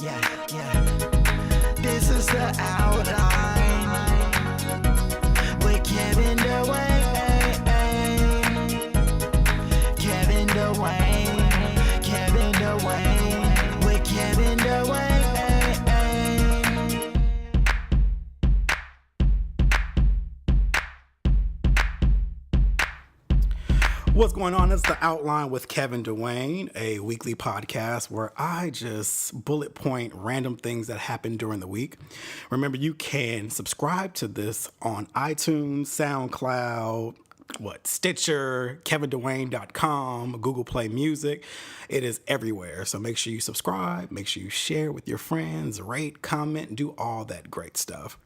Yeah, yeah. This is the outline with Kevin Dwayne. Kevin Dwayne. Kevin Dwayne with Kevin Dwayne. What's going on? It's The Outline with Kevin Dwayne, a weekly podcast where I just bullet point random things that happen during the week. Remember, you can subscribe to this on iTunes, SoundCloud, Stitcher, KevinDwayne.com, Google Play Music. It is everywhere. So make sure you subscribe, make sure you share with your friends, rate, comment, do all that great stuff.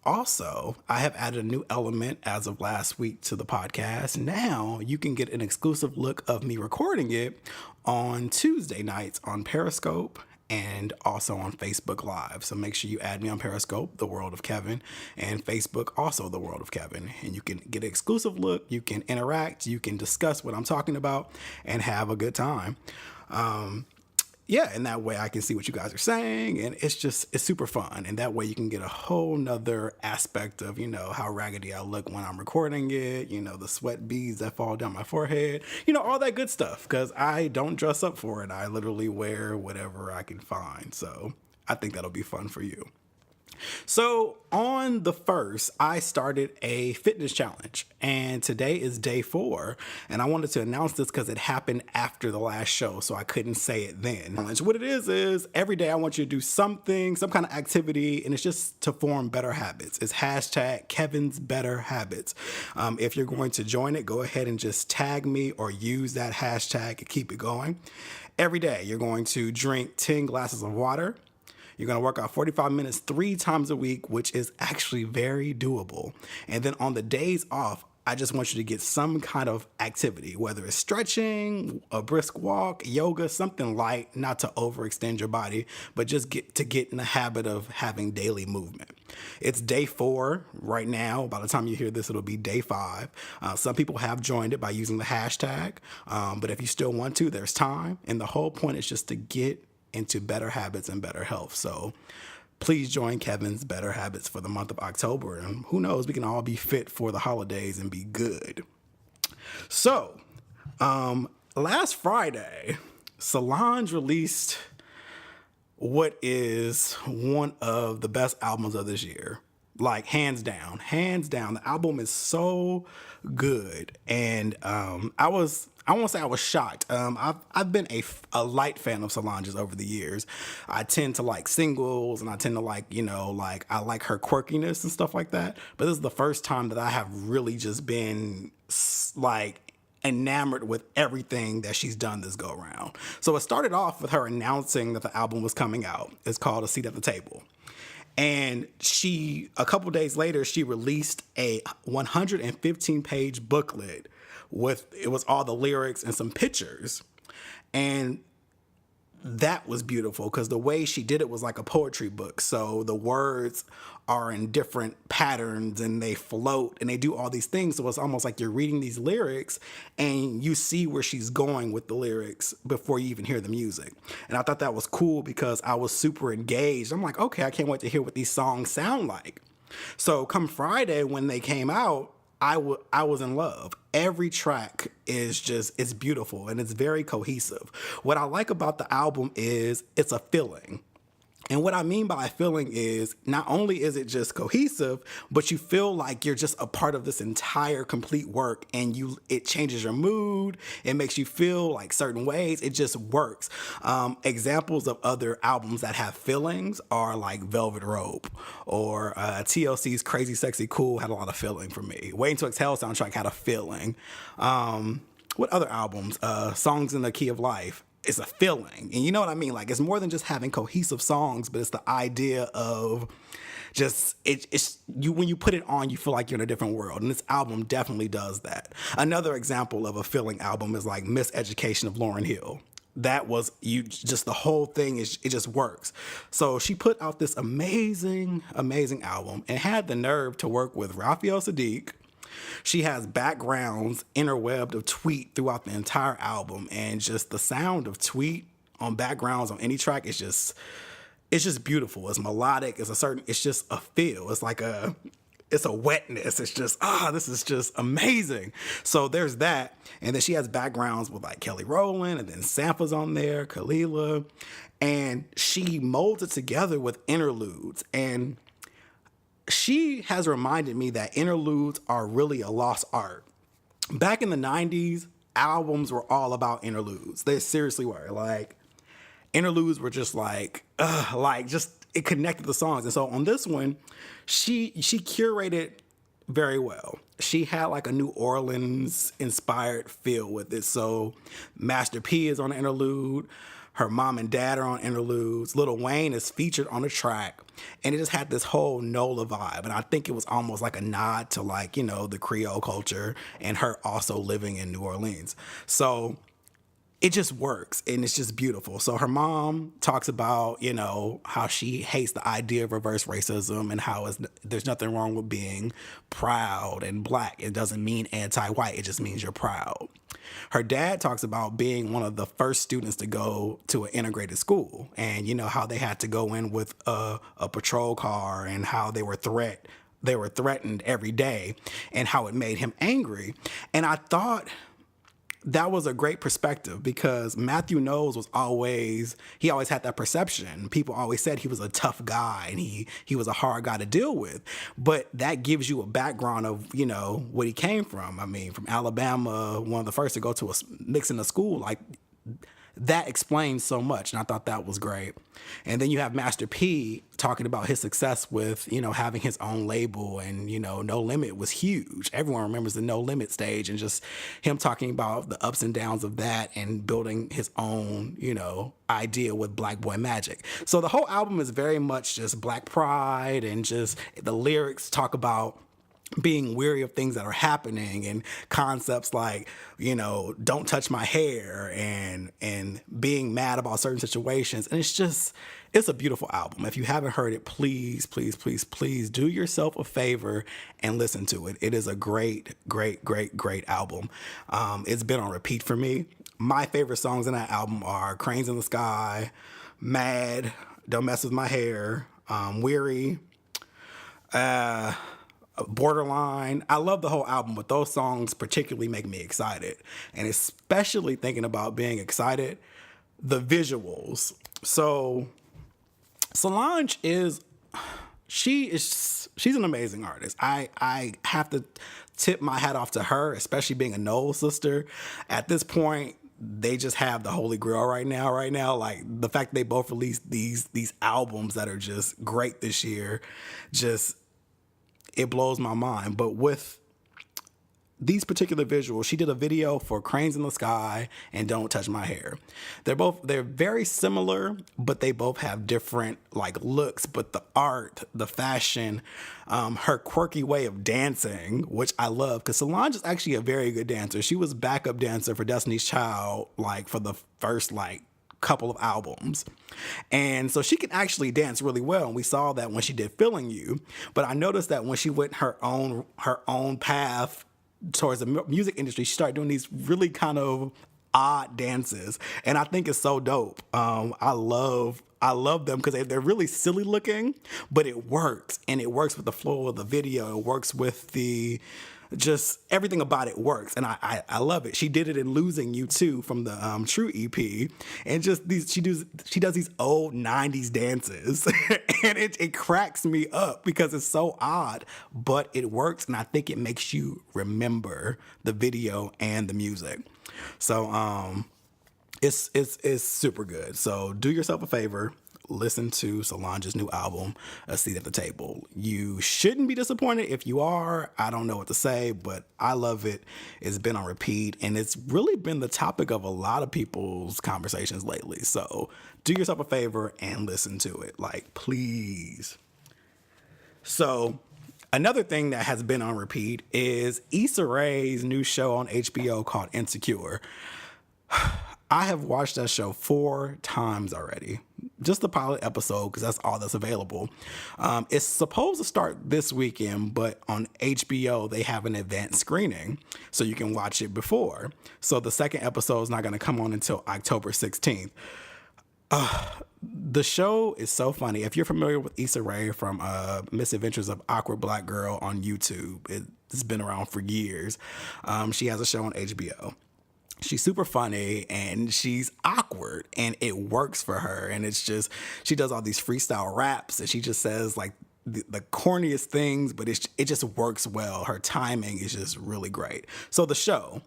Also, I have added a new element as of last week to the podcast. Now you can get an exclusive look of me recording it on Tuesday nights on Periscope and also on Facebook Live. So make sure you add me on Periscope, The World of Kevin, and Facebook, also The World of Kevin. And you can get an exclusive look, you can interact, you can discuss what I'm talking about, and have a good time. And that way I can see what you guys are saying, and it's super fun. And that way you can get a whole nother aspect of, how raggedy I look when I'm recording it, the sweat beads that fall down my forehead, all that good stuff, because I don't dress up for it. I literally wear whatever I can find. So I think that'll be fun for you. So on the 1st, I started a fitness challenge, and today is day 4. And I wanted to announce this because it happened after the last show, so I couldn't say it then. What it is every day I want you to do something, some kind of activity, and it's just to form better habits. It's hashtag Kevin's Better Habits. If you're going to join it, go ahead and just tag me or use that hashtag and keep it going. Every day you're going to drink 10 glasses of water. You're going to work out 45 minutes 3 times a week, which is actually very doable. And then on the days off, I just want you to get some kind of activity, whether it's stretching, a brisk walk, yoga, something light, not to overextend your body, but just get in the habit of having daily movement. It's day 4 right now. By the time you hear this, it'll be day 5. Some people have joined it by using the hashtag, but if you still want to, there's time. And the whole point is just to get into better habits and better health. So please join Kevin's Better Habits for the month of October. And who knows, we can all be fit for the holidays and be good. So last Friday, Solange released what is one of the best albums of this year. Like hands down. The album is so good. And I won't say I was shocked. I've been a light fan of Solange's over the years. I tend to like singles, and I tend to like, I like her quirkiness and stuff like that. But this is the first time that I have really just been like enamored with everything that she's done this go around. So it started off with her announcing that the album was coming out. It's called A Seat at the Table. And a couple days later, she released a 115-page booklet it was all the lyrics and some pictures. And that was beautiful because the way she did it was like a poetry book. So the words are in different patterns and they float and they do all these things. So it's almost like you're reading these lyrics and you see where she's going with the lyrics before you even hear the music. And I thought that was cool because I was super engaged. I'm like, okay, I can't wait to hear what these songs sound like. So come Friday when they came out, I was in love. Every track is it's beautiful and it's very cohesive. What I like about the album is it's a feeling. And what I mean by a feeling is not only is it just cohesive, but you feel like you're just a part of this entire complete work, and it changes your mood. It makes you feel like certain ways. It just works. Examples of other albums that have feelings are like Velvet Rope or TLC's Crazy Sexy Cool had a lot of feeling for me. Waiting to Exhale soundtrack had a feeling. What other albums? Songs in the Key of Life. It's a feeling. And you know what I mean? Like, it's more than just having cohesive songs, but it's the idea of just, when you put it on, you feel like you're in a different world. And this album definitely does that. Another example of a feeling album is like Miseducation of Lauryn Hill. That was just the whole thing it just works. So she put out this amazing album and had the nerve to work with Raphael Saadiq. She has backgrounds interwebbed of Tweet throughout the entire album, and just the sound of Tweet on backgrounds on any track, it's just beautiful. It's melodic. It's just a feel. It's a wetness. It's just, this is just amazing. So there's that. And then she has backgrounds with like Kelly Rowland, and then Sampha's on there, Kalila. And she molds it together with interludes. And she has reminded me that interludes are really a lost art. Back in the 90s, albums were all about interludes. They seriously were. Like, interludes were just it connected the songs. And so on this one, she curated very well. She had like a New Orleans inspired feel with it. So Master P is on the interlude. Her mom and dad are on interludes. Lil Wayne is featured on the track. And it just had this whole NOLA vibe. And I think it was almost like a nod to like, the Creole culture and her also living in New Orleans. So it just works, and it's just beautiful. So her mom talks about, how she hates the idea of reverse racism and how there's nothing wrong with being proud and black. It doesn't mean anti-white. It just means you're proud. Her dad talks about being one of the first students to go to an integrated school, and how they had to go in with a patrol car and how they were threatened every day and how it made him angry. And I thought that was a great perspective, because Matthew Knowles always had that perception. People always said he was a tough guy and he was a hard guy to deal with. But that gives you a background of, what he came from. I mean, from Alabama, one of the first to go to mix in a school, like that explains so much. And I thought that was great. And then you have Master P talking about his success with, having his own label, and, No Limit was huge. Everyone remembers the No Limit stage, and just him talking about the ups and downs of that and building his own, idea with Black Boy Magic. So the whole album is very much just Black pride, and just the lyrics talk about being weary of things that are happening, and concepts like, don't touch my hair, and being mad about certain situations. And it's a beautiful album. If you haven't heard it, please, please, please, please do yourself a favor and listen to it. It is a great, great, great, great album. It's been on repeat for me. My favorite songs in that album are Cranes in the Sky, Mad, Don't Mess With My Hair, Weary, Borderline. I love the whole album, but those songs particularly make me excited. And especially thinking about being excited, the visuals. So Solange she's an amazing artist. I have to tip my hat off to her, especially being a Knowles sister. At this point, they just have the holy grail right now. Like, the fact that they both released these albums that are just great this year, it blows my mind. But with these particular visuals, she did a video for Cranes in the Sky and Don't Touch My Hair. They're very similar, but they both have different like looks. But the art, the fashion, her quirky way of dancing, which I love, because Solange is actually a very good dancer. She was backup dancer for Destiny's Child, like for the first couple of albums. And so she can actually dance really well. And we saw that when she did Feeling You. But I noticed that when she went her own path towards the music industry, she started doing these really kind of odd dances. And I think it's so dope. I love them because they're really silly looking, but it works. And it works with the flow of the video. It works with just everything about it works, and I love it. She did it in Losing You too, from the True EP, and just she does these old 90s dances, and it cracks me up because it's so odd, but it works, and I think it makes you remember the video and the music. So it's super good. So do yourself a favor. Listen to Solange's new album, A Seat at the Table. You shouldn't be disappointed. If you are, I don't know what to say, but I love it. It's been on repeat, and it's really been the topic of a lot of people's conversations lately. So do yourself a favor and listen to it. Like, please. So another thing that has been on repeat is Issa Rae's new show on HBO called Insecure. I have watched that show 4 times already. Just the pilot episode, because that's all that's available. It's supposed to start this weekend, but on HBO, they have an advanced screening, so you can watch it before. So the second episode is not going to come on until October 16th. The show is so funny. If you're familiar with Issa Rae from Misadventures of Awkward Black Girl on YouTube, it's been around for years. She has a show on HBO. She's super funny and she's awkward and it works for her. And it's just, she does all these freestyle raps and she just says like the corniest things, but it just works well. Her timing is just really great. So the show,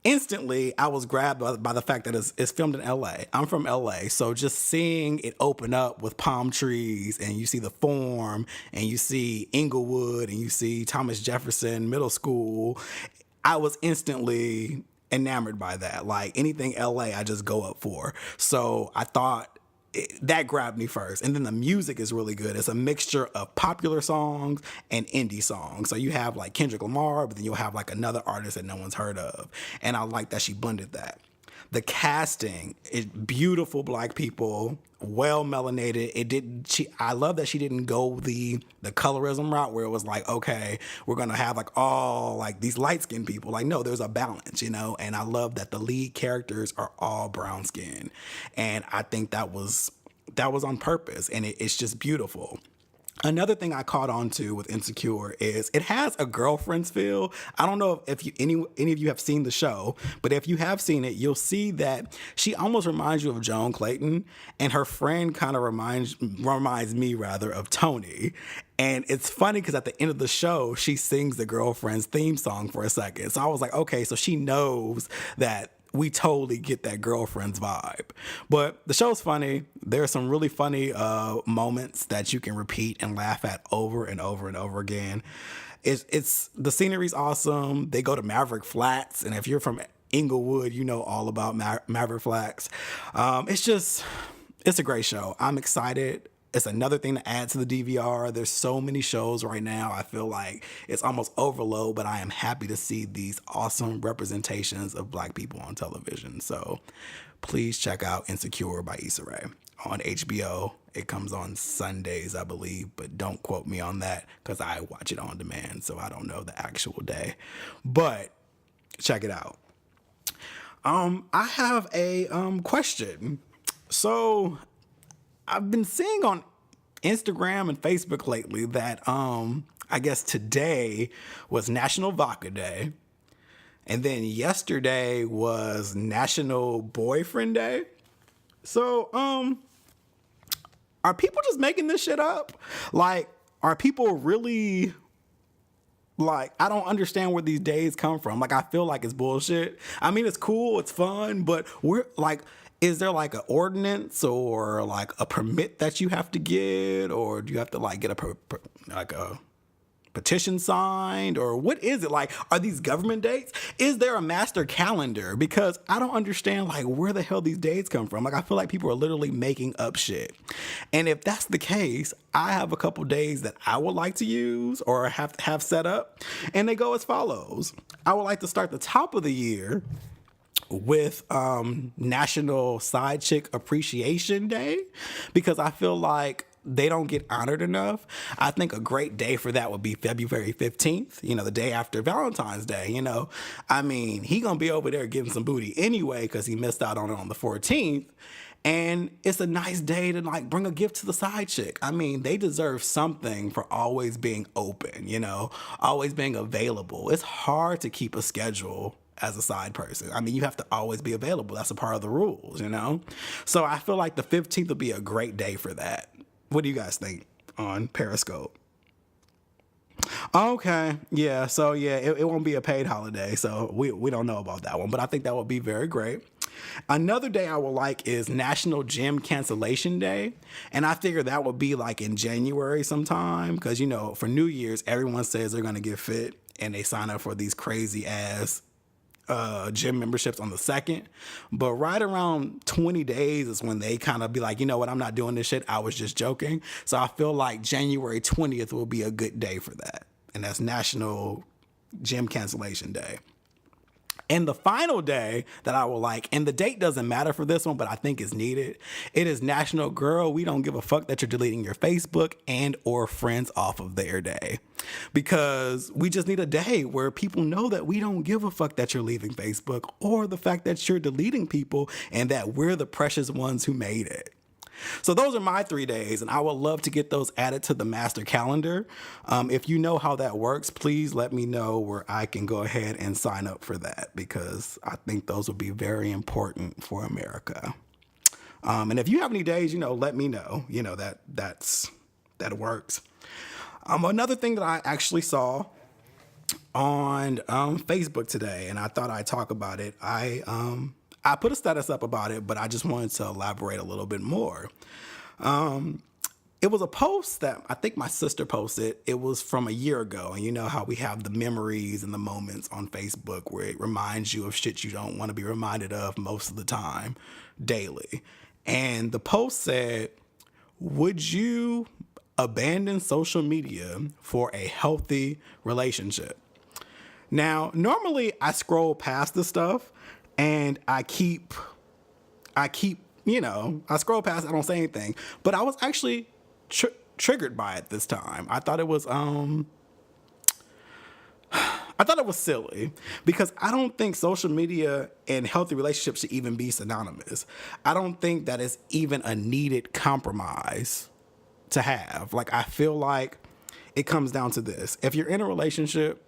instantly I was grabbed by the fact that it's filmed in LA. I'm from LA. So just seeing it open up with palm trees and you see the Forum and you see Inglewood and you see Thomas Jefferson Middle School, I was instantly enamored by that. Like anything LA, I just go up for. So I thought that grabbed me first. And then the music is really good. It's a mixture of popular songs and indie songs. So you have like Kendrick Lamar, but then you'll have like another artist that no one's heard of. And I like that she blended that. The casting is beautiful black people, well melanated. I love that she didn't go the colorism route where it was like, okay, we're gonna have like all like these light skinned people. Like, no, there's a balance, you know. And I love that the lead characters are all brown skinned, and I think that was on purpose, and it's just beautiful. Another thing I caught on to with Insecure is it has a girlfriend's feel. I don't know if any of you have seen the show, but if you have seen it, you'll see that she almost reminds you of Joan Clayton, and her friend kind of reminds me rather of Tony. And it's funny because at the end of the show, she sings the girlfriend's theme song for a second. So I was like, okay, so she knows that we totally get that girlfriend's vibe. But the show's funny. There's some really funny moments that you can repeat and laugh at over and over and over again. It's the scenery's awesome. They go to Maverick Flats, and if you're from Inglewood, you know all about Maverick Flats. It's a great show. I'm excited. It's another thing to add to the DVR. There's so many shows right now. I feel like it's almost overload, but I am happy to see these awesome representations of black people on television. So please check out Insecure by Issa Rae on HBO. It comes on Sundays, I believe, but don't quote me on that because I watch it on demand, so I don't know the actual day. But check it out. I have a question. So I've been seeing on Instagram and Facebook lately that I guess today was National Vodka Day. And then yesterday was National Boyfriend Day. So are people just making this shit up? Like, are people really like, I don't understand where these days come from. Like, I feel like it's bullshit. I mean, it's cool, it's fun, but we're like, is there like an ordinance or like a permit that you have to get, or do you have to like get a petition signed, or what is it? Like, are these government dates? Is there a master calendar? Because I don't understand like where the hell these dates come from. Like, I feel like people are literally making up shit. And if that's the case, I have a couple days that I would like to use or have set up, and they go as follows. I would like to start the top of the year with National Side Chick Appreciation Day, because I feel like they don't get honored enough. I think a great day for that would be February 15th, you know, the day after Valentine's Day, you know. I mean, he gonna be over there getting some booty anyway because he missed out on it on the 14th. And it's a nice day to like bring a gift to the side chick. I mean, they deserve something for always being open, you know, always being available. It's hard to keep a schedule as a side person. I mean, you have to always be available. That's a part of the rules, you know? So I feel like the 15th would be a great day for that. What do you guys think on Periscope? Okay. Yeah. So yeah, it won't be a paid holiday. So we don't know about that one, but I think that would be very great. Another day I would like is National Gym Cancellation Day. And I figure that would be like in January sometime. Because, you know, for New Year's, everyone says they're going to get fit and they sign up for these crazy ass gym memberships on the 2nd, but right around 20 days is when they kind of be like, you know what, I'm not doing this shit, I was just joking. So I feel like January 20th will be a good day for that, and that's National Gym Cancellation Day. And the final day that I will like, and the date doesn't matter for this one, but I think it's needed. It is National Girl, We Don't Give a Fuck That You're Deleting Your Facebook and or friends off of their day. Because we just need a day where people know that we don't give a fuck that you're leaving Facebook or the fact that you're deleting people and that we're the precious ones who made it. So those are my 3 days, and I would love to get those added to the master calendar. If you know how that works, please let me know where I can go ahead and sign up for that, because I think those would be very important for America. And if you have any days, let me know, that works. Another thing that I actually saw on Facebook today, and I thought I'd talk about it. I put a status up about it, but I just wanted to elaborate a little bit more. It was a post that I think my sister posted. It was from a year ago. And you know how we have the memories and the moments on Facebook where it reminds you of shit you don't want to be reminded of most of the time, daily. And the post said, would you abandon social media for a healthy relationship? Now, normally I scroll past the stuff and I scroll past, I don't say anything, but I was actually triggered by it this time. I thought it was silly, because I don't think social media and healthy relationships should even be synonymous. I don't think that it's even a needed compromise to have. Like, I feel like it comes down to this. If you're in a relationship,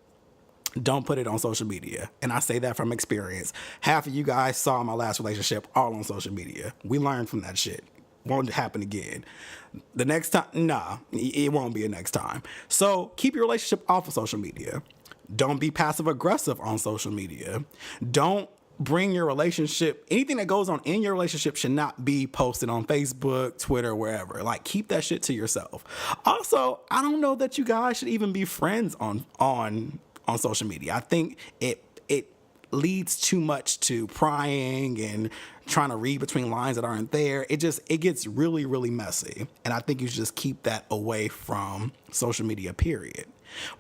don't put it on social media. And I say that from experience. Half of you guys saw my last relationship all on social media. We learned from that shit. Won't happen again. The next time, it won't be a next time. So keep your relationship off of social media. Don't be passive aggressive on social media. Don't bring your relationship, anything that goes on in your relationship should not be posted on Facebook, Twitter, wherever. Like, keep that shit to yourself. Also, I don't know that you guys should even be friends on social media. I think it leads too much to prying and trying to read between lines that aren't there. It gets really, really messy. And I think you should just keep that away from social media, period.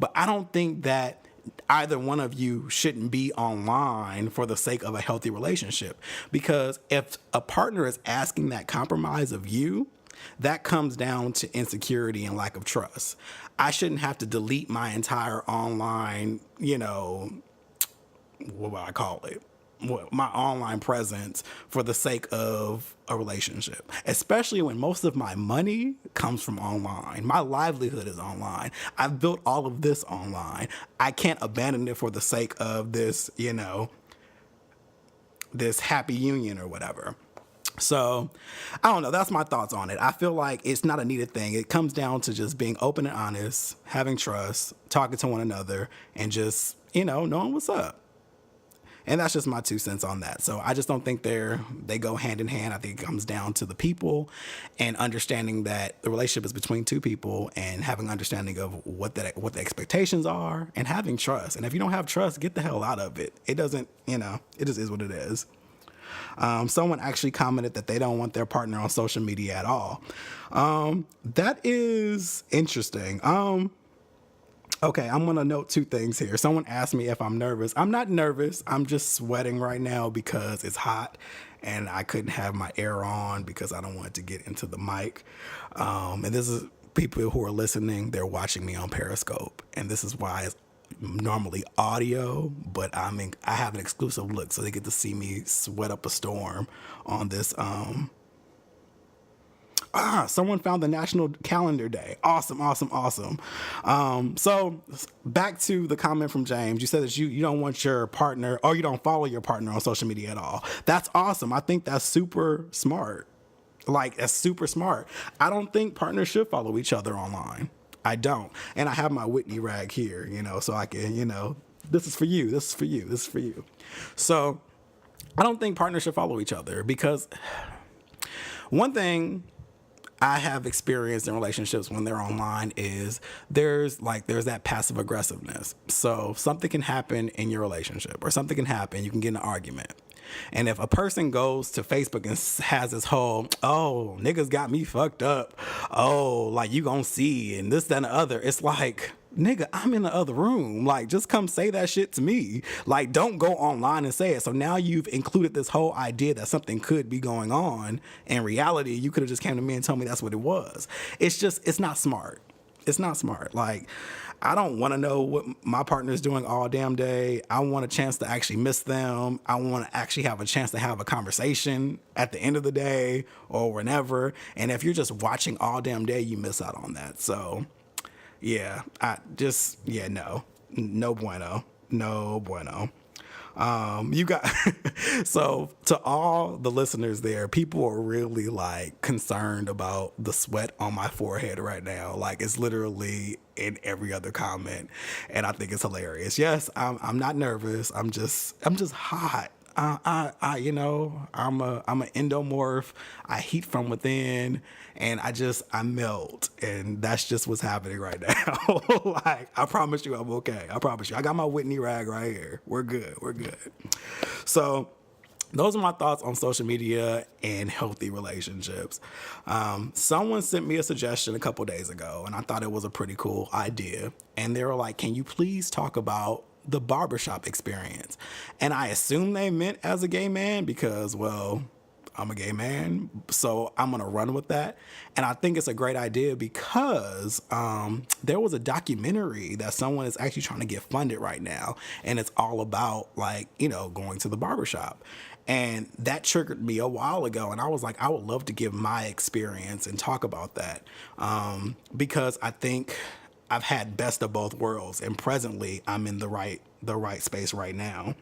But I don't think that either one of you shouldn't be online for the sake of a healthy relationship. Because if a partner is asking that compromise of you, that comes down to insecurity and lack of trust. I shouldn't have to delete my entire online, what would I call it? My online presence for the sake of a relationship, especially when most of my money comes from online. My livelihood is online. I've built all of this online. I can't abandon it for the sake of this, this happy union or whatever. So, I don't know. That's my thoughts on it. I feel like it's not a needed thing. It comes down to just being open and honest, having trust, talking to one another, and just, knowing what's up. And that's just my 2 cents on that. So I just don't think they go hand in hand. I think it comes down to the people and understanding that the relationship is between two people and having understanding of what the expectations are and having trust. And if you don't have trust, get the hell out of it. It doesn't, it just is what it is. Someone actually commented that they don't want their partner on social media at all. That is interesting. Okay, I'm going to note 2 things here. Someone asked me if I'm nervous. I'm not nervous. I'm just sweating right now because it's hot and I couldn't have my air on because I don't want it to get into the mic. And this is people who are listening, they're watching me on Periscope. And this is why it's normally audio, but I have an exclusive look so they get to see me sweat up a storm on this. Someone found the National Calendar Day. Awesome. So back to the comment from James. You said that you don't want your partner, or you don't follow your partner on social media at all. That's awesome. I think that's super smart. That's super smart. I don't think partners should follow each other online. I don't. And I have my Whitney rag here, so I can, this is for you. This is for you. This is for you. So I don't think partners should follow each other, because one thing I have experienced in relationships when they're online is there's that passive aggressiveness. So something can happen in your relationship, or something can happen. You can get in an argument. And if a person goes to Facebook and has this whole, niggas got me fucked up. You gonna see, and this, that, and the other. It's like, nigga, I'm in the other room. Like, just come say that shit to me. Like, don't go online and say it. So now you've included this whole idea that something could be going on. In reality, you could have just came to me and told me that's what it was. It's not smart. It's not smart. Like, I don't want to know what my partner's doing all damn day. I want a chance to actually miss them. I want to actually have a chance to have a conversation at the end of the day or whenever. And if you're just watching all damn day, you miss out on that. So, yeah, no bueno. No bueno. You got so to all the listeners there, people are really like concerned about the sweat on my forehead right now. Like, it's literally in every other comment, and I think it's hilarious. Yes, I'm not nervous. I'm just hot. I'm an endomorph. I heat from within, and I melt, and that's just what's happening right now. Like, I promise you, I'm okay. I promise you. I got my Whitney rag right here. We're good. So, those are my thoughts on social media and healthy relationships. Someone sent me a suggestion a couple days ago, and I thought it was a pretty cool idea. And they were like, "Can you please talk about the barbershop experience?" And I assume they meant as a gay man because, well, I'm a gay man, so I'm going to run with that. And I think it's a great idea because there was a documentary that someone is actually trying to get funded right now, and it's all about, like, going to the barbershop. And that triggered me a while ago, and I was like, I would love to give my experience and talk about that because I think I've had best of both worlds, and presently I'm in the right space right now.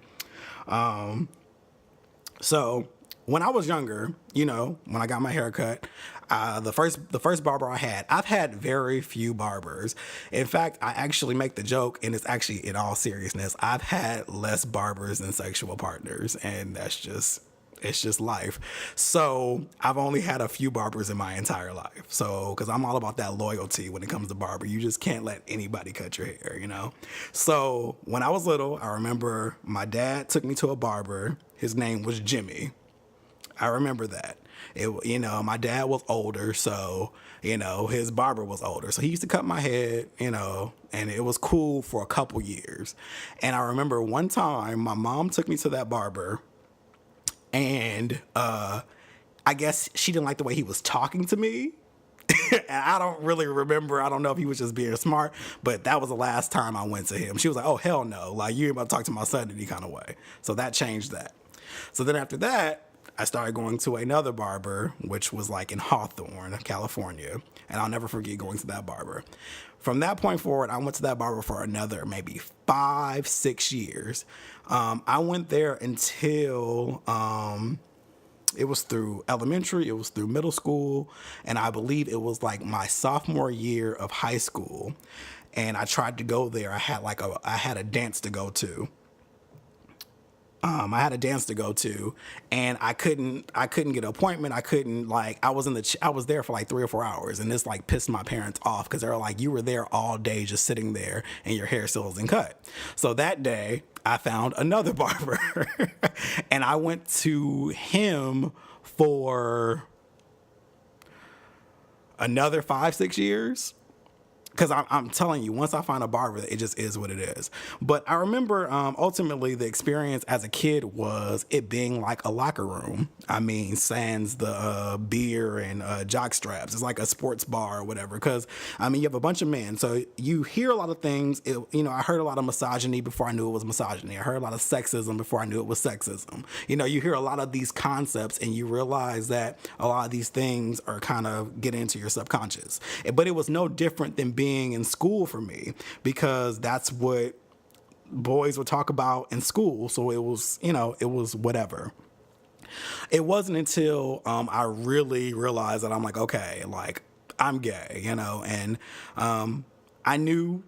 So when I was younger, when I got my hair cut, the first barber I've had very few barbers. In fact, I actually make the joke, and it's actually in all seriousness, I've had less barbers than sexual partners, and it's just life. So I've only had a few barbers in my entire life. So, because I'm all about that loyalty when it comes to barber. You just can't let anybody cut your hair, So when I was little, I remember my dad took me to a barber. His name was Jimmy. I remember that. My dad was older, so, his barber was older. So he used to cut my head, and it was cool for a couple years. And I remember one time my mom took me to that barber, and I guess she didn't like the way he was talking to me. And I don't really remember. I don't know if he was just being smart, but that was the last time I went to him. She was like, "Oh, hell no. Like, you ain't about to talk to my son any kind of way." So that changed that. So then after that, I started going to another barber, which was like in Hawthorne, California. And I'll never forget going to that barber. From that point forward, I went to that barber for another maybe 5-6 years. I went there until it was through elementary, it was through middle school, and I believe it was like my sophomore year of high school. And I tried to go there. I had a dance to go to. And I couldn't get an appointment. I was there for like 3 or 4 hours, and this like pissed my parents off because they were like, "You were there all day just sitting there and your hair still isn't cut." So that day I found another barber and I went to him for another 5-6 years. Because I'm telling you, once I find a barber, it just is what it is. But I remember ultimately the experience as a kid was it being like a locker room. I mean, sans the beer and jock straps. It's like a sports bar or whatever. Because, I mean, you have a bunch of men. So you hear a lot of things. I heard a lot of misogyny before I knew it was misogyny. I heard a lot of sexism before I knew it was sexism. You hear a lot of these concepts and you realize that a lot of these things are kind of getting into your subconscious. But it was no different than being in school for me, because that's what boys would talk about in school. So it was, it was whatever. It wasn't until I really realized that I'm like, okay, like I'm gay, and I knew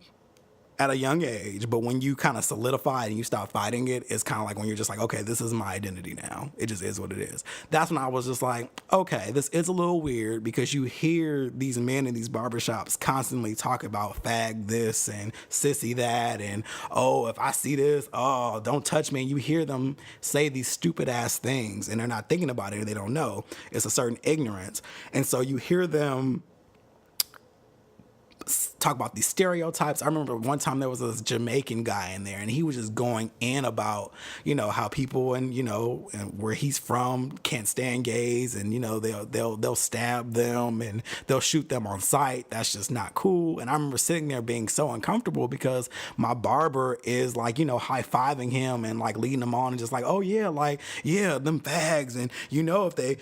at a young age, but when you kind of solidify it and you stop fighting it, it's kind of like when you're just like, okay, this is my identity now. It just is what it is. That's when I was just like, okay, this is a little weird, because you hear these men in these barbershops constantly talk about fag this and sissy that, and, oh, if I see this, oh, don't touch me. And you hear them say these stupid ass things, and they're not thinking about it, or they don't know. It's a certain ignorance. And so you hear them talk about these stereotypes. I remember one time there was this Jamaican guy in there, and he was just going in about, you know, how people and, you know, and where he's from can't stand gays, and, you know, they'll stab them and they'll shoot them on sight. That's just not cool. And I remember sitting there being so uncomfortable because my barber is like, you know, high-fiving him and like leading him on and just like, oh yeah, like, yeah, them fags, and you know, if they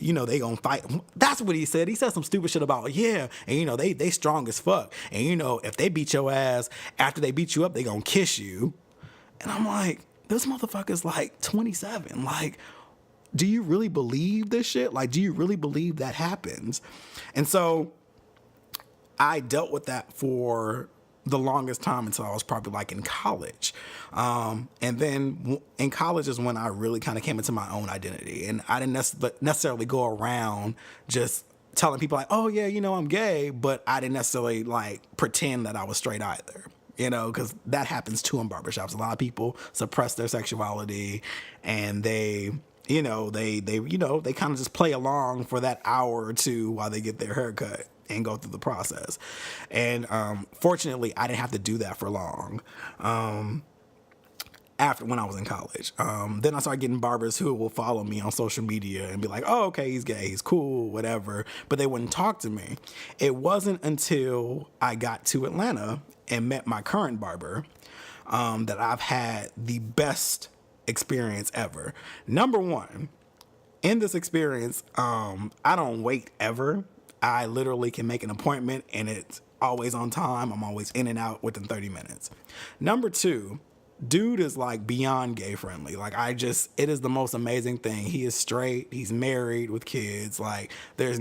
you know, they gonna fight. That's what he said. He said some stupid shit about, yeah, and you know, they strong as fuck, and you know, if they beat your ass after they beat you up, they gonna kiss you. And I'm like, this motherfucker's like 27. Like, do you really believe this shit? Like, do you really believe that happens? And so I dealt with that for the longest time until I was probably like in college. And then in college is when I really kind of came into my own identity. And I didn't necessarily go around just telling people like, oh yeah, you know, I'm gay, but I didn't necessarily like pretend that I was straight either. You know, because that happens too in barbershops. A lot of people suppress their sexuality, and they kind of just play along for that hour or two while they get their haircut and go through the process. And fortunately, I didn't have to do that for long. After when I was in college, then I started getting barbers who will follow me on social media and be like, oh, okay, he's gay, he's cool, whatever. But they wouldn't talk to me. It wasn't until I got to Atlanta and met my current barber that I've had the best experience ever. Number one, in this experience, I don't wait ever. I literally can make an appointment and it's always on time. I'm always in and out within 30 minutes. Number two, dude is like beyond gay friendly. Like it is the most amazing thing. He is straight. He's married with kids. Like there's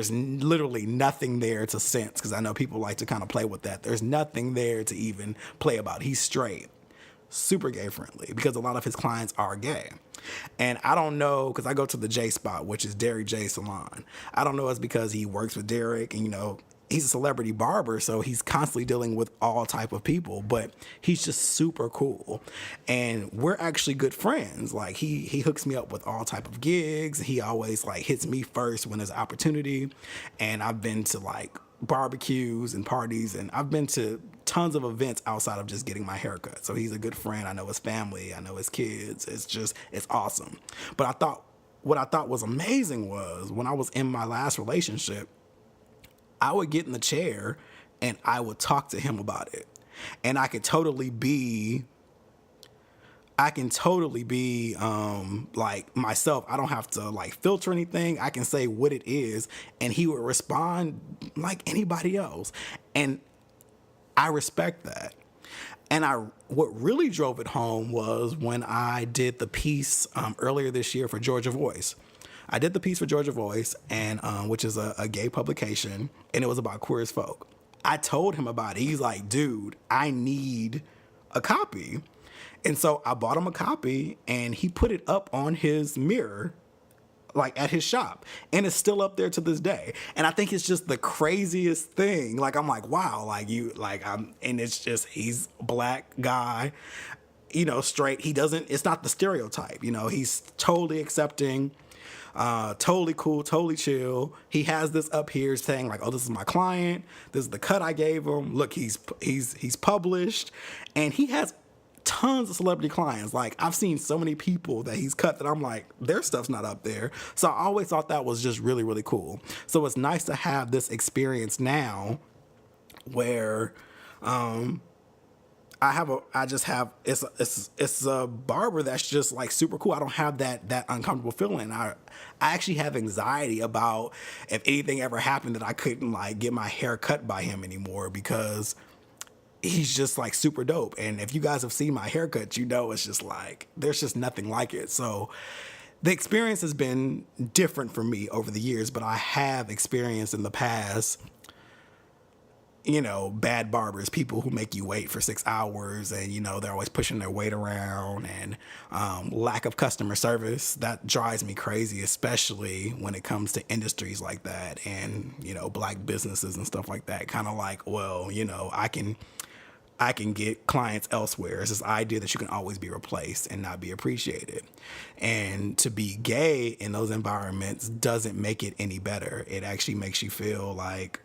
literally nothing there to sense, because I know people like to kind of play with that. There's nothing there to even play about. He's straight, super gay friendly, because a lot of his clients are gay. And I don't know, because I go to the J Spot, which is Derek J Salon. I don't know it's because he works with Derek and, you know, he's a celebrity barber, so he's constantly dealing with all type of people, but he's just super cool. And we're actually good friends. Like he hooks me up with all type of gigs. He always like hits me first when there's opportunity. And I've been to like barbecues and parties, and I've been to tons of events outside of just getting my haircut. So he's a good friend. I know his family. I know his kids. It's awesome. But what I thought was amazing was when I was in my last relationship, I would get in the chair and I would talk to him about it. And I can totally be like myself. I don't have to like filter anything. I can say what it is, and he would respond like anybody else. And I respect that. And what really drove it home was when I did the piece earlier this year for Georgia Voice. I did the piece for Georgia Voice, and which is a gay publication, and it was about queer as folk. I told him about it. He's like, dude, I need a copy. And so I bought him a copy, and he put it up on his mirror, like at his shop, and it's still up there to this day. And I think it's just the craziest thing. Like, I'm like, wow, and it's just, he's a black guy, you know, straight. It's not the stereotype, you know, he's totally accepting, totally cool, totally chill. He has this up here saying like, oh, this is my client. This is the cut I gave him. Look, he's published, and he has tons of celebrity clients. Like I've seen so many people that he's cut that I'm like, their stuff's not up there. So I always thought that was just really, really cool. So it's nice to have this experience now where, it's a barber that's just like super cool. I don't have that uncomfortable feeling. I actually have anxiety about if anything ever happened that I couldn't like get my hair cut by him anymore, because he's just like super dope. And if you guys have seen my haircut, you know, it's just like, there's just nothing like it. So the experience has been different for me over the years, but I have experienced in the past, you know, bad barbers, people who make you wait for 6 hours, and, you know, they're always pushing their weight around, and lack of customer service. That drives me crazy, especially when it comes to industries like that and, you know, black businesses and stuff like that. Kind of like, well, you know, I can get clients elsewhere. It's this idea that you can always be replaced and not be appreciated. And to be gay in those environments doesn't make it any better. It actually makes you feel like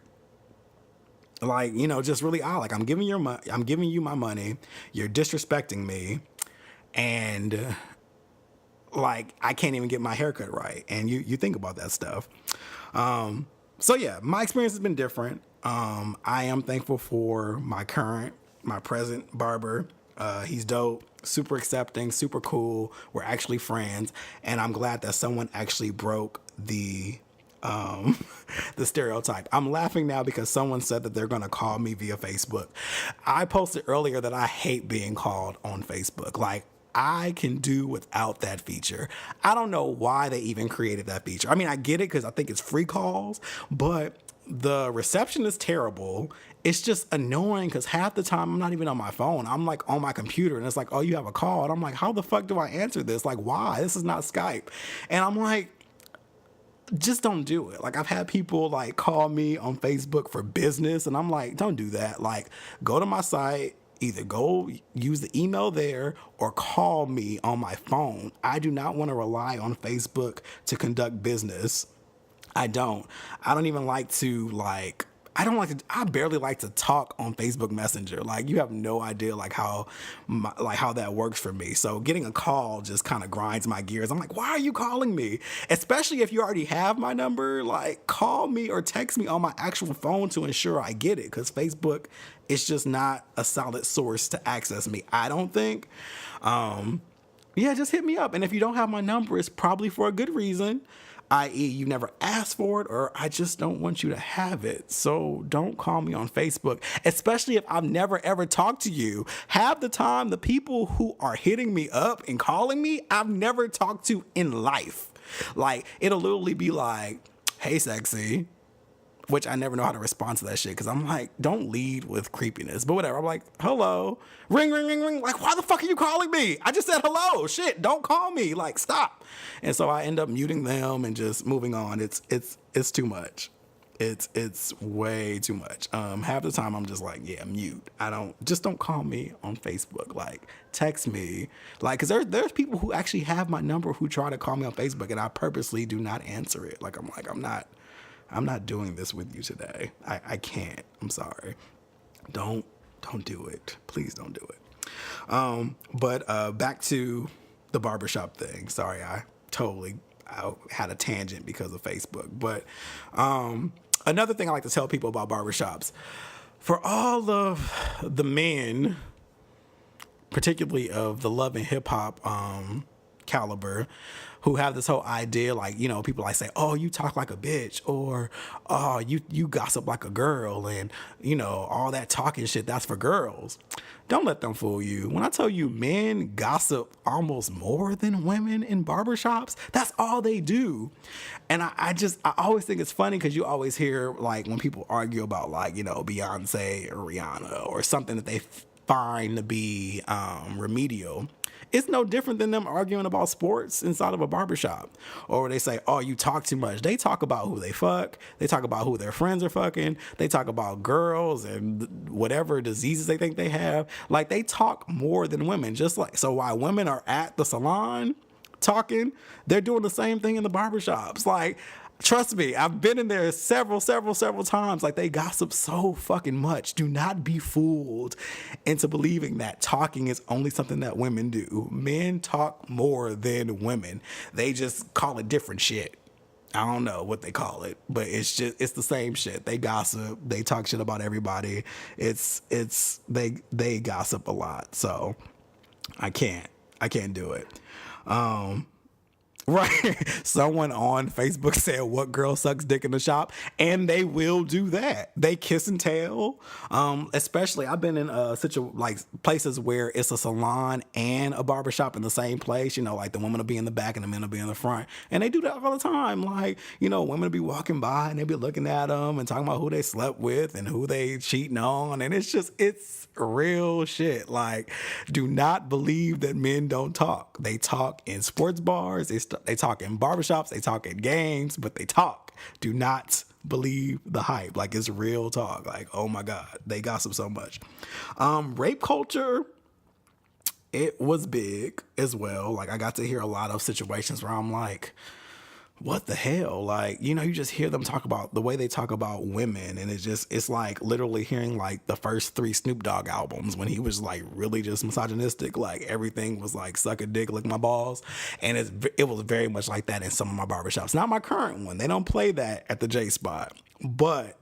Like, just really odd. Like, I'm giving you my money. You're disrespecting me. And like, I can't even get my haircut right. And you think about that stuff. So yeah, my experience has been different. I am thankful for my present barber. He's dope, super accepting, super cool. We're actually friends. And I'm glad that someone actually broke the stereotype. I'm laughing now because someone said that they're going to call me via Facebook. I posted earlier that I hate being called on Facebook. Like, I can do without that feature. I don't know why they even created that feature. I mean, I get it because I think it's free calls, but the reception is terrible. It's just annoying because half the time I'm not even on my phone. I'm like on my computer and it's like, oh, you have a call. And I'm like, how the fuck do I answer this? Like, why? This is not Skype. And I'm like, just don't do it. Like, I've had people like call me on Facebook for business and I'm like, don't do that. Like, go to my site, either go use the email there or call me on my phone. I do not want to rely on Facebook to conduct business. I don't even like to I barely like to talk on Facebook Messenger. Like, you have no idea how that works for me. So getting a call just kind of grinds my gears. I'm like, why are you calling me? Especially if you already have my number, like, call me or text me on my actual phone to ensure I get it. Because Facebook is just not a solid source to access me, I don't think. Yeah, just hit me up. And if you don't have my number, it's probably for a good reason. I.e., you never asked for it, or I just don't want you to have it. So don't call me on Facebook, especially if I've never ever talked to you. Half the time, the people who are hitting me up and calling me, I've never talked to in life. Like, it'll literally be like, hey, sexy, which I never know how to respond to that shit because I'm like, don't lead with creepiness. But whatever. I'm like, hello. Ring, ring, ring, ring. Like, why the fuck are you calling me? I just said hello. Shit, don't call me. Like, stop. And so I end up muting them and just moving on. It's too much. It's way too much. Half the time I'm just like, yeah, mute. Don't call me on Facebook. Like, text me. Like, cause there's people who actually have my number who try to call me on Facebook and I purposely do not answer it. Like, I'm not doing this with you today. I can't. I'm sorry. Don't do it. Please don't do it. But back to the barbershop thing. Sorry, I had a tangent because of Facebook. But another thing I like to tell people about barbershops, for all of the men, particularly of the love and hip hop caliber, who have this whole idea, like, people like say, oh, you talk like a bitch, or oh, you gossip like a girl, and all that talking shit, that's for girls. Don't let them fool you. When I tell you men gossip almost more than women in barbershops, that's all they do. And I always think it's funny because you always hear, like, when people argue about, like, Beyonce or Rihanna or something that they find to be remedial. It's no different than them arguing about sports inside of a barbershop. Or they say, oh, you talk too much. They talk about who they fuck. They talk about who their friends are fucking. They talk about girls and whatever diseases they think they have. Like, they talk more than women. Just like, so while women are at the salon talking, they're doing the same thing in the barbershops. Like, trust me, I've been in there several times. Like, they gossip so fucking much. Do not be fooled into believing that talking is only something that women do. Men talk more than women. They just call it different shit. I don't know what they call it, but it's the same shit. They gossip. They talk shit about everybody. They gossip a lot. So I can't do it. Right. Someone on Facebook said, what girl sucks dick in the shop? And they will do that. They kiss and tell. Especially, I've been in places where it's a salon and a barbershop in the same place. Like, the women will be in the back and the men will be in the front. And they do that all the time. Like, women will be walking by and they'll be looking at them and talking about who they slept with and who they cheating on. And it's real shit. Like, do not believe that men don't talk. They talk in sports bars. They talk in barbershops. They talk in games, but they talk. Do not believe the hype. Like, it's real talk. Like, oh my God, they gossip so much. Rape culture, it was big as well. Like, I got to hear a lot of situations where I'm like, what the hell? Like, you know, you just hear them talk about the way they talk about women, and it's like literally hearing like the first 3 Snoop Dogg albums when he was like really just misogynistic. Like everything was like suck a dick, lick my balls. And it was very much like that in some of my barbershops. Not my current one. They don't play that at the J Spot. But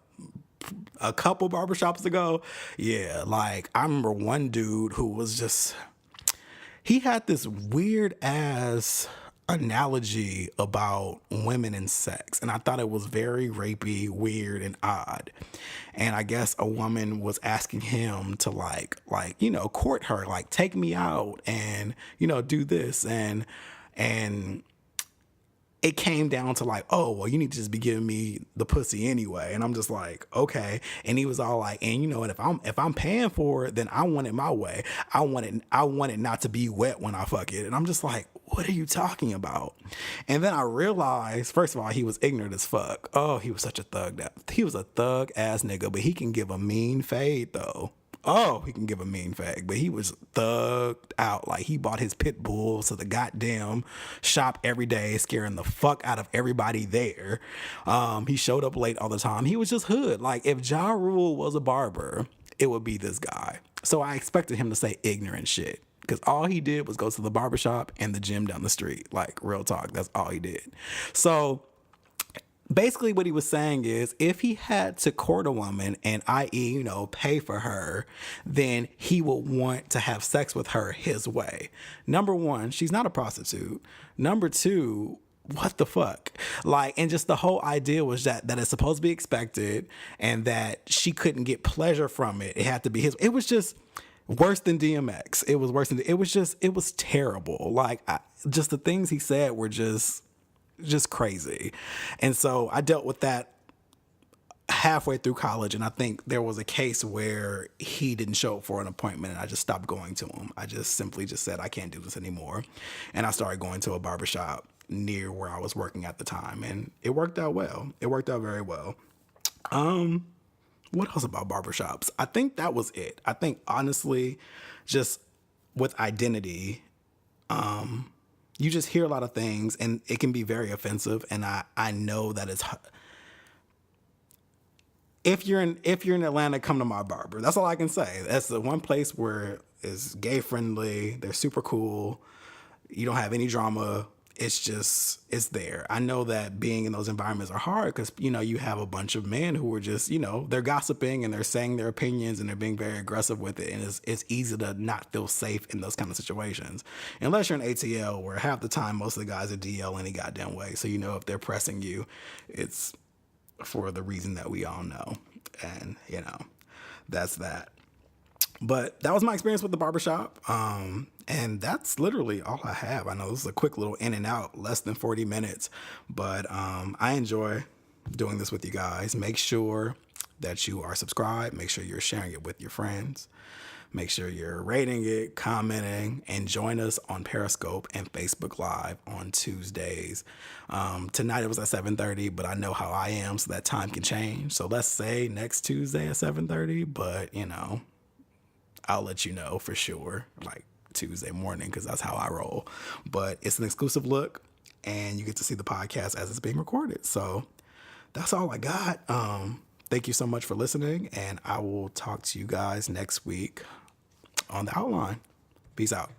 a couple barbershops ago, yeah, like I remember one dude who was just, he had this weird ass analogy about women and sex, and I thought it was very rapey, weird, and odd. And I guess a woman was asking him to like you know, court her, like take me out and, you know, do this, and it came down to like, oh, well, you need to just be giving me the pussy anyway. And I'm just like, okay. And he was all like, and you know, and if I'm paying for it, then I want it my way. I want it not to be wet when I fuck it. And I'm just like, what are you talking about? And then I realized, first of all, he was ignorant as fuck. Oh, he was such a thug. He was a thug ass nigga, but he can give a mean fade though. Oh, he can give a mean fag, but he was thugged out. Like he bought his pit bulls to the goddamn shop every day, scaring the fuck out of everybody there. He showed up late all the time. He was just hood. Like if Ja Rule was a barber, it would be this guy. So I expected him to say ignorant shit, because all he did was go to the barbershop and the gym down the street. Like real talk, that's all he did. So basically what he was saying is if he had to court a woman and i.e., you know, pay for her, then he would want to have sex with her his way. Number one, she's not a prostitute. Number two, what the fuck? Like, and just the whole idea was that it's supposed to be expected and that she couldn't get pleasure from it. It had to be his. It was just worse than DMX. It was terrible. Like just the things he said were just crazy. And so I dealt with that halfway through college, and I think there was a case where he didn't show up for an appointment and I just stopped going to him. I just simply said, I can't do this anymore. And I started going to a barbershop near where I was working at the time, and it worked out well. It worked out very well. What else about barbershops? I think that was it. I think honestly, just with identity, you just hear a lot of things and it can be very offensive. And I know that it's, if you're in Atlanta, come to my barber. That's all I can say. That's the one place where it's gay friendly. They're super cool. You don't have any drama. It's there. I know that being in those environments are hard because, you know, you have a bunch of men who are just, you know, they're gossiping and they're saying their opinions and they're being very aggressive with it. And it's easy to not feel safe in those kind of situations. Unless you're in ATL, where half the time most of the guys are DL any goddamn way. So, you know, if they're pressing you, it's for the reason that we all know. And, you know, that's that. But that was my experience with the barbershop. And that's literally all I have. I know this is a quick little in and out, less than 40 minutes. But I enjoy doing this with you guys. Make sure that you are subscribed. Make sure you're sharing it with your friends. Make sure you're rating it, commenting, and join us on Periscope and Facebook Live on Tuesdays. Tonight it was at 7:30, but I know how I am, so that time can change. So let's say next Tuesday at 7:30, but, you know, I'll let you know for sure, like Tuesday morning, because that's how I roll. But it's an exclusive look, and you get to see the podcast as it's being recorded. So that's all I got. Thank you so much for listening, and I will talk to you guys next week on The Outline. Peace out.